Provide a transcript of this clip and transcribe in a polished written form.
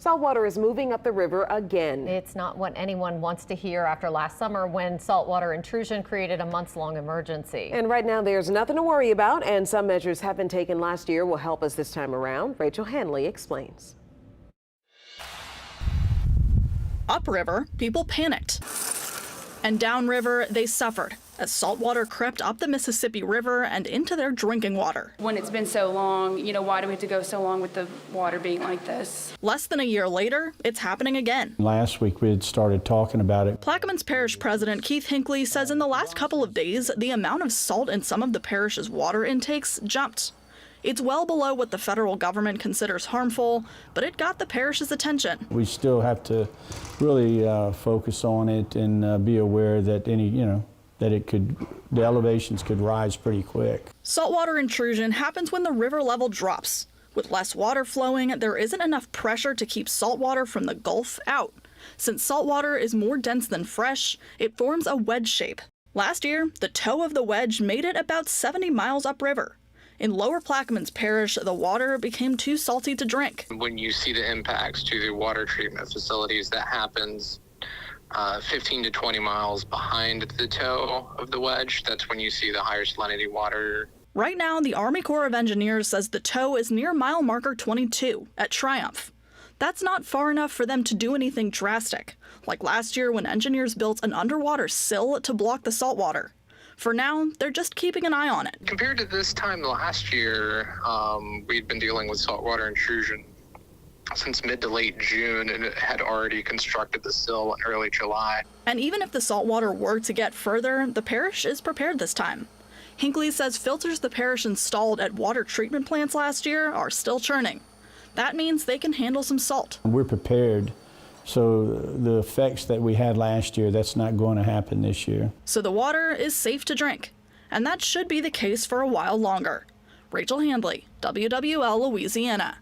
Saltwater is moving up the river again. It's not what anyone wants to hear after last summer when saltwater intrusion created a months-long emergency. And right now there's nothing to worry about, and some measures have been taken last year will help us this time around. Rachel Hanley explains. Upriver, people panicked. And downriver, they suffered as saltwater crept up the Mississippi River and into their drinking water. When it's been so long, why do we have to go so long with the water being like this? Less than a year later, it's happening again. Last week we had started talking about it. Plaquemines Parish President Keith Hinckley says in the last couple of days, the amount of salt in some of the parish's water intakes jumped. It's well below what the federal government considers harmful, but it got the parish's attention. We still have to really focus on it and be aware that the elevations could rise pretty quick. Saltwater intrusion happens when the river level drops. With less water flowing, there isn't enough pressure to keep saltwater from the Gulf out. Since saltwater is more dense than fresh, it forms a wedge shape. Last year, the toe of the wedge made it about 70 miles upriver. In Lower Plaquemines Parish, the water became too salty to drink. When you see the impacts to the water treatment facilities, that happens 15 to 20 miles behind the toe of the wedge. That's when you see the higher salinity water. Right now, the Army Corps of Engineers says the toe is near mile marker 22 at Triumph. That's not far enough for them to do anything drastic, like last year when engineers built an underwater sill to block the saltwater. For now, they're just keeping an eye on it. Compared to this time last year, we'd been dealing with saltwater intrusion since mid to late June, and it had already constructed the sill in early July. And even if the saltwater were to get further, the parish is prepared this time. Hinckley says filters the parish installed at water treatment plants last year are still churning. That means they can handle some salt. We're prepared. So the effects that we had last year, that's not going to happen this year. So the water is safe to drink, and that should be the case for a while longer. Rachel Handley, WWL Louisiana.